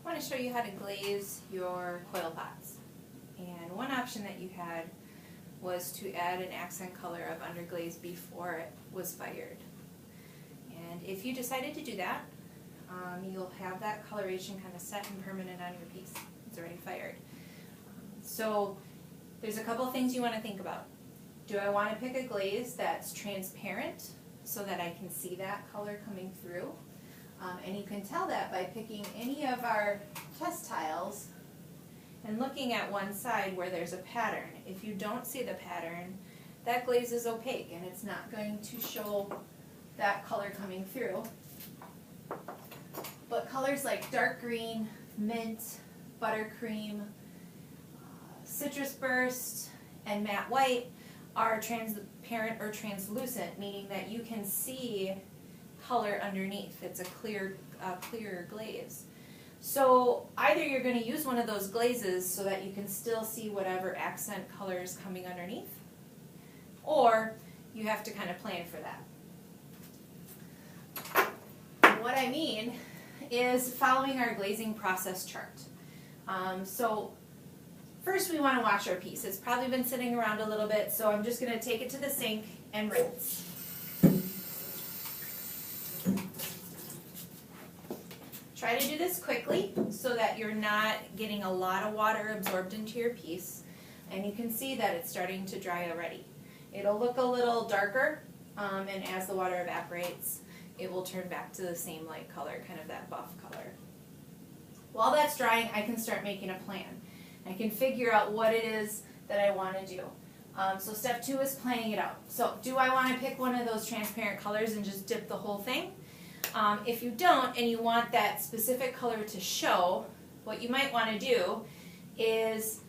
I want to show you how to glaze your coil pots. And one option that you had was to add an accent color of underglaze before it was fired. And if you decided to do that, you'll have that coloration kind of set and permanent on your piece. It's already fired. So there's a couple things you want to think about. Do I want to pick a glaze that's transparent so that I can see that color coming through? And you can tell that by picking any of our test tiles and looking at one side where there's a pattern. If you don't see the pattern, that glaze is opaque and it's not going to show that color coming through. But colors like dark green, mint, buttercream, citrus burst, and matte white are transparent or translucent, meaning that you can see color underneath. It's a clearer glaze. So either you're going to use one of those glazes so that you can still see whatever accent color is coming underneath, or you have to kind of plan for that. What I mean is following our glazing process chart. So first we want to wash our piece. It's probably been sitting around a little bit, so I'm just going to take it to the sink and rinse. Try to do this quickly so that you're not getting a lot of water absorbed into your piece, and you can see that it's starting to dry already. It'll look a little darker, and as the water evaporates, it will turn back to the same light color, kind of that buff color. While that's drying, I can start making a plan. I can figure out what it is that I want to do. So step 2 is planning it out. So do I want to pick one of those transparent colors and just dip the whole thing? If you don't and you want that specific color to show, what you might want to do is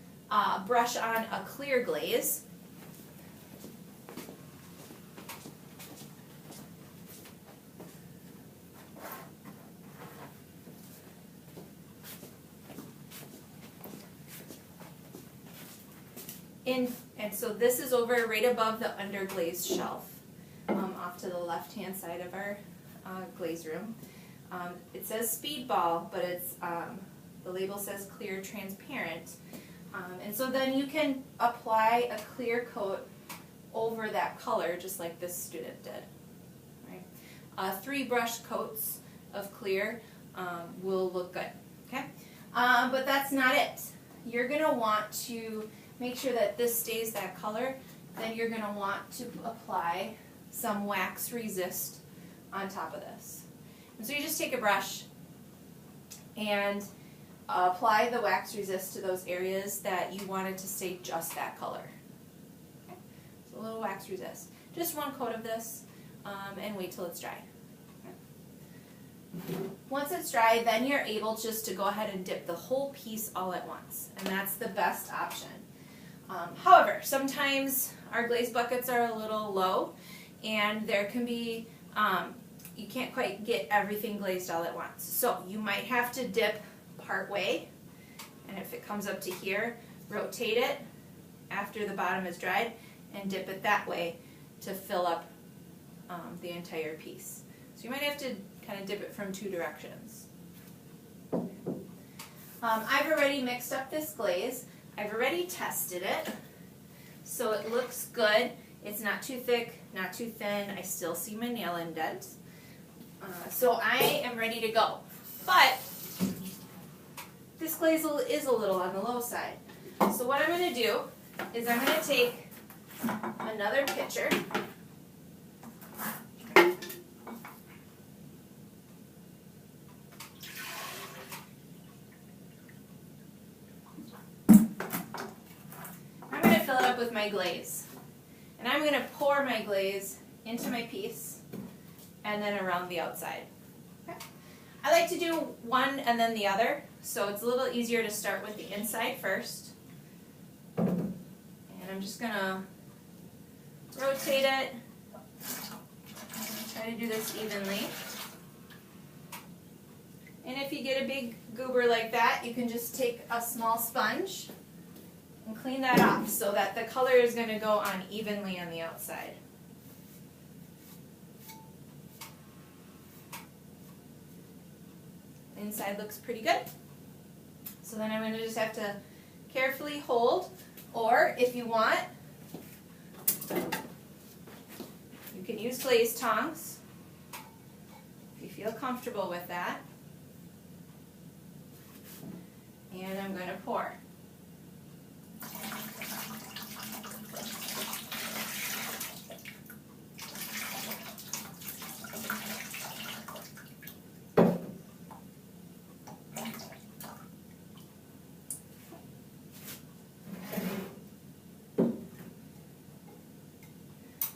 brush on a clear glaze. And so this is over right above the underglaze shelf, off to the left-hand side of our glaze room. It says speedball, but it's the label says clear transparent. And so then you can apply a clear coat over that color, just like this student did. Right? 3 brush coats of clear will look good. Okay, but that's not it. You're going to want to make sure that this stays that color. Then you're going to want to apply some wax resist on top of this. And so you just take a brush and apply the wax resist to those areas that you wanted to stay just that color. Okay? So a little wax resist. Just 1 coat of this, and wait till it's dry. Okay? Once it's dry, then you're able just to go ahead and dip the whole piece all at once, and that's the best option. However, sometimes our glaze buckets are a little low, and there can be, you can't quite get everything glazed all at once. So you might have to dip part way, and if it comes up to here, rotate it after the bottom is dried, and dip it that way to fill up the entire piece. So you might have to kind of dip it from 2 directions. I've already mixed up this glaze. I've already tested it, so it looks good. It's not too thick, not too thin. I still see my nail indent. So I am ready to go. But this glaze is a little on the low side. So what I'm going to do is I'm going to take another pitcher. Fill it up with my glaze, and I'm going to pour my glaze into my piece and then around the outside. Okay? I like to do one and then the other, so it's a little easier to start with the inside first, and I'm just going to rotate it, try to do this evenly. And if you get a big goober like that, you can just take a small sponge and clean that off so that the color is going to go on evenly on the outside. Inside looks pretty good. So then I'm going to just have to carefully hold, or if you want, you can use glaze tongs if you feel comfortable with that. And I'm going to pour.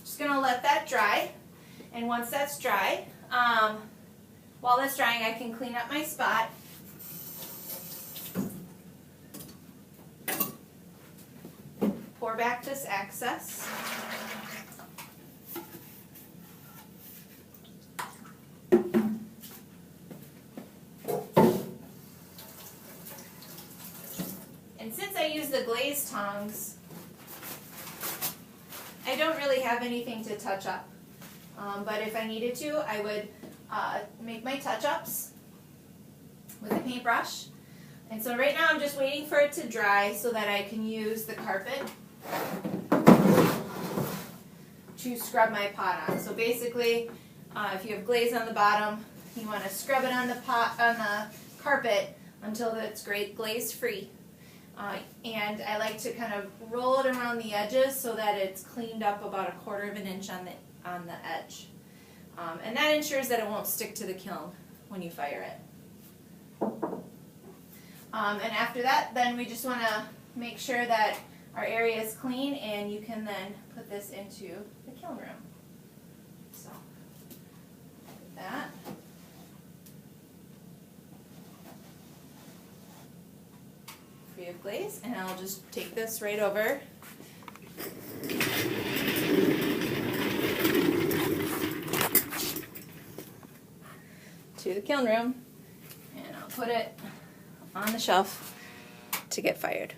Just going to let that dry, and once that's dry, while that's drying I can clean up my spot. Pour back this excess. And since I use the glaze tongs, I don't really have anything to touch up. But if I needed to, I would make my touch-ups with a paintbrush. And so right now I'm just waiting for it to dry so that I can use the carpet to scrub my pot on. So basically, if you have glaze on the bottom, you want to scrub it on the carpet until it's glaze free. And I like to kind of roll it around the edges so that it's cleaned up about 1/4 of an inch on the edge. And that ensures that it won't stick to the kiln when you fire it. And after that, then we just want to make sure that our area is clean, and you can then put this into the kiln room. So, like that. Free of glaze, and I'll just take this right over to the kiln room, and I'll put it on the shelf to get fired.